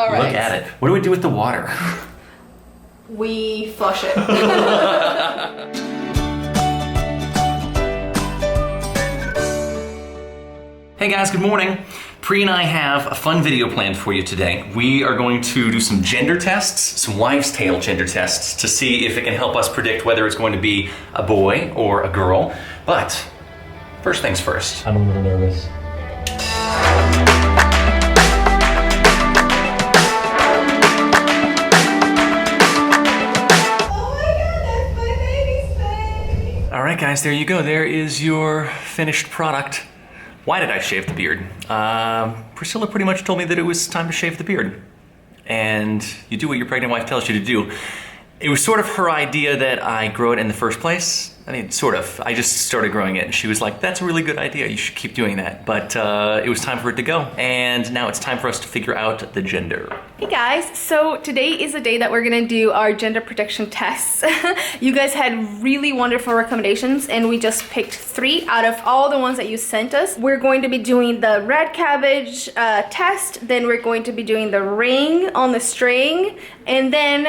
All right. Look at it. What do we do with the water? We flush it. Hey guys, good morning. Pri and I have a fun video planned for you today. We are going to do some gender tests, some wives' tale gender tests, to see if it can help us predict whether it's going to be a boy or a girl. But first things first. I'm a little nervous. All right, guys, there you go. There is your finished product. Why did I shave the beard? Priscilla pretty much told me that it was time to shave the beard. And you do what your pregnant wife tells you to do. It was sort of her idea that I grow it in the first place. I mean, sort of. I just started growing it and she was like, that's a really good idea. You should keep doing that. But it was time for it to go. And now it's time for us to figure out the gender. Hey guys, so today is the day that we're gonna do our gender prediction tests. You guys had really wonderful recommendations and we just picked 3 out of all the ones that you sent us. We're going to be doing the red cabbage test, then we're going to be doing the ring on the string, and then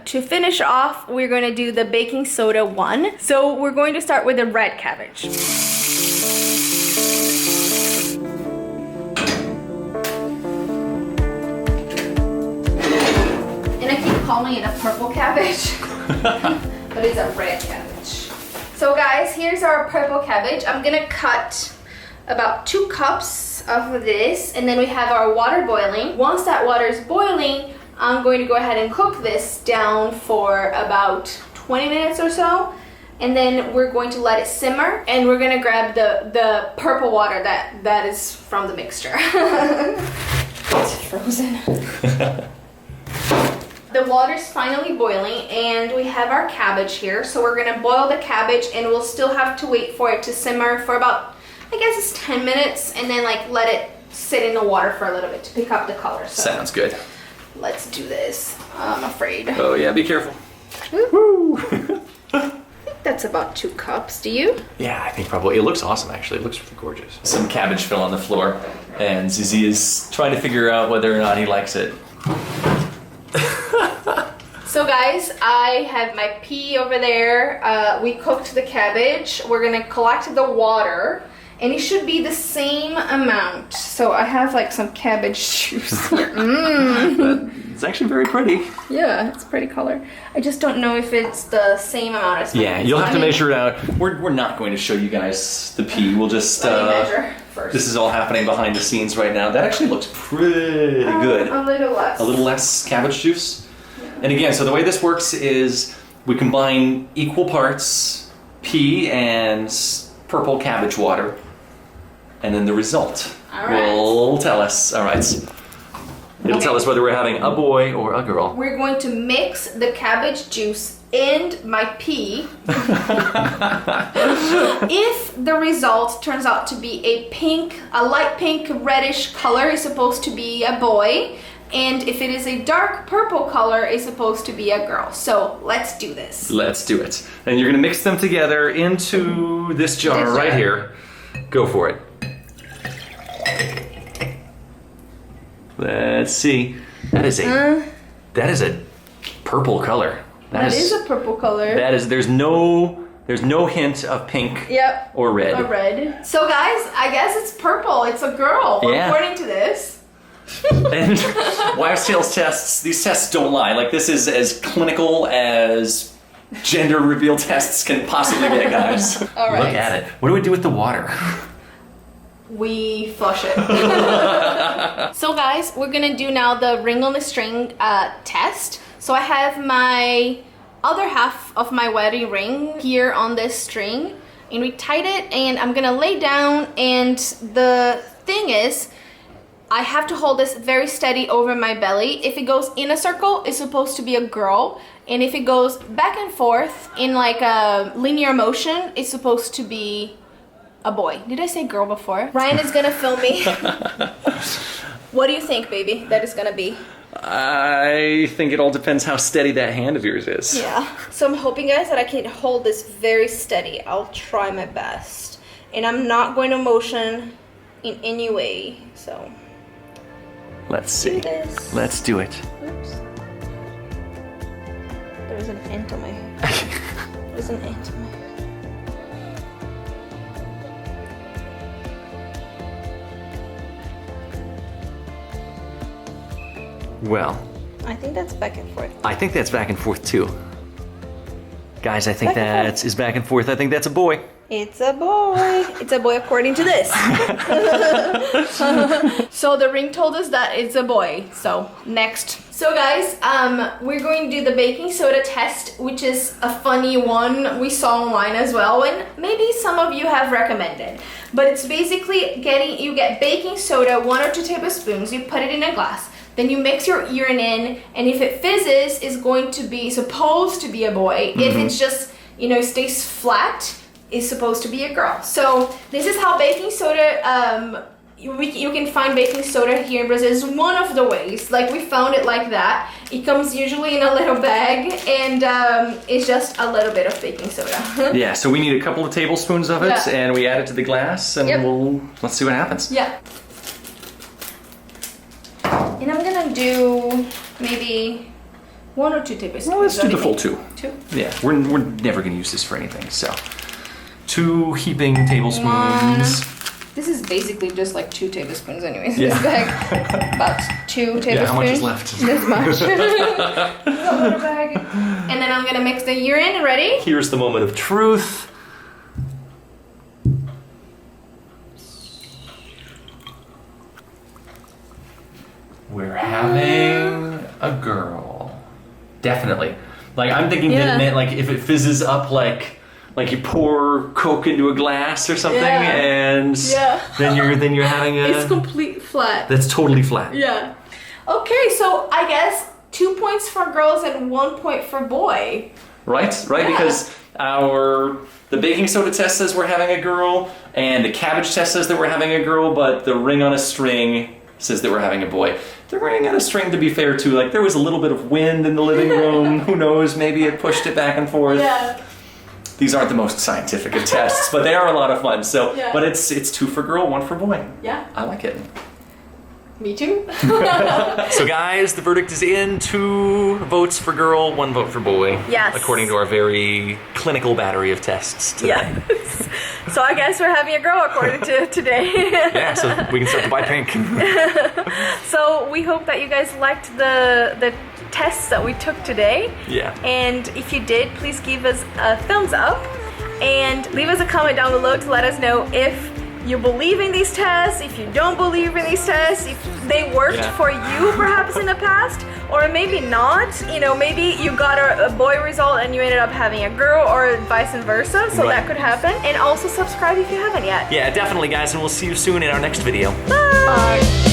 to finish off, we're gonna do the baking soda one. So we're going to start with the red cabbage. And I keep calling it a purple cabbage, but it's a red cabbage. So guys, here's our purple cabbage. I'm gonna cut about 2 cups of this, and then we have our water boiling. Once that water is boiling, I'm going to go ahead and cook this down for about 20 minutes or so. And then we're going to let it simmer, and we're gonna grab the purple water that is from the mixture. It's frozen. The water's finally boiling, and we have our cabbage here. So we're gonna boil the cabbage, and we'll still have to wait for it to simmer for about, I guess it's 10 minutes, and then like let it sit in the water for a little bit to pick up the color. So sounds good. Let's do this. I'm afraid. Oh yeah, be careful. Woo. That's about 2 cups. Do you? Yeah, I think probably. It looks awesome, actually. It looks really gorgeous. Some cabbage fell on the floor, and Zizi is trying to figure out whether or not he likes it. So guys, I have my pea over there. We cooked the cabbage. We're gonna collect the water, and it should be the same amount. So I have like some cabbage juice here. It's actually very pretty. Yeah, it's a pretty color. I just don't know if it's the same amount as yeah, you'll have to measure it out. We're not going to show you guys the pea. We'll just measure first. This is all happening behind the scenes right now. That actually looks pretty good. A little less. A little less cabbage juice. Yeah. And again, so the way this works is we combine equal parts pea and purple cabbage water, and then the result will tell us. All right. It'll tell us whether we're having a boy or a girl. We're going to mix the cabbage juice and my pea. If the result turns out to be a light pink reddish color, is supposed to be a boy. And if it is a dark purple color, it's supposed to be a girl. So let's do this. Let's do it. And you're gonna mix them together into this jar right here. Go for it. Let's see. That is a purple color. That is a purple color. That is. There's no hint of pink. Yep. Or red. Or red. So guys, I guess it's purple. It's a girl, according to this. And wives' tales tests. These tests don't lie. Like, this is as clinical as gender reveal tests can possibly get, guys. All right. Look at it. What do we do with the water? We flush it. So guys, we're gonna do now the ring on the string test. So I have my other half of my wedding ring here on this string, and we tied it, and I'm gonna lay down, and the thing is, I have to hold this very steady over my belly. If it goes in a circle, it's supposed to be a girl, and if it goes back and forth in like a linear motion, it's supposed to be a boy. Did I say girl before? Ryan is gonna film me. What do you think, baby, that is gonna be? I think it all depends how steady that hand of yours is. Yeah. So I'm hoping, guys, that I can hold this very steady. I'll try my best. And I'm not going to motion in any way, so. Let's see. Do this. Let's do it. Oops. There's an ant on my hair. There's an ant on my hair. Well, I think that's back and forth. I think that's back and forth too. Guys, I think Back and that is back and forth. I think that's a boy. It's a boy. It's a boy according to this. So the ring told us that it's a boy. So next. So guys, we're going to do the baking soda test, which is a funny one we saw online as well, and maybe some of you have recommended. But it's basically you get baking soda, 1 or 2 tablespoons, you put it in a glass. Then you mix your urine in, and if it fizzes, it's going to be supposed to be a boy. Mm-hmm. If it's just, stays flat, it's supposed to be a girl. So this is how baking soda, you can find baking soda here in Brazil. It's one of the ways. Like, we found it like that. It comes usually in a little bag, and it's just a little bit of baking soda. Yeah, so we need a couple of tablespoons of it, and we add it to the glass, and let's see what happens. Yeah. And I'm gonna do maybe 1 or 2 tablespoons. Well, let's do the full 2. 2? Yeah, we're never gonna use this for anything, so. 2 heaping tablespoons. 1. This is basically just like 2 tablespoons anyways. Yeah. This bag, about 2 tablespoons. Yeah, how much is left? This much. This little bag. And then I'm gonna mix the urine. Ready? Here's the moment of truth. We're having a girl. Definitely. Like, I'm thinking that it meant, like, if it fizzes up, like you pour Coke into a glass or something, and then you're having a... It's complete flat. That's totally flat. Yeah. Okay, so I guess 2 points for girls and 1 point for boy. Right? Yeah. Because the baking soda test says we're having a girl, and the cabbage test says that we're having a girl, but the ring on a string says that we're having a boy. The ring on a string, to be fair, too, like, there was a little bit of wind in the living room. Who knows? Maybe it pushed it back and forth. Yeah. These aren't the most scientific of tests, but they are a lot of fun. So, but it's 2 for girl, 1 for boy. Yeah. I like it. Me too. So guys, the verdict is in. 2 votes for girl, 1 vote for boy. Yes. According to our very clinical battery of tests today. Yes. So I guess we're having a girl according to today. Yeah, so we can start to buy pink. So we hope that you guys liked the tests that we took today. Yeah. And if you did, please give us a thumbs up and leave us a comment down below to let us know if you believe in these tests, if you don't believe in these tests, if they worked for you perhaps in the past, or maybe not. Maybe you got a boy result and you ended up having a girl, or vice versa, so that could happen. And also subscribe if you haven't yet. Yeah, definitely, guys, and we'll see you soon in our next video. Bye!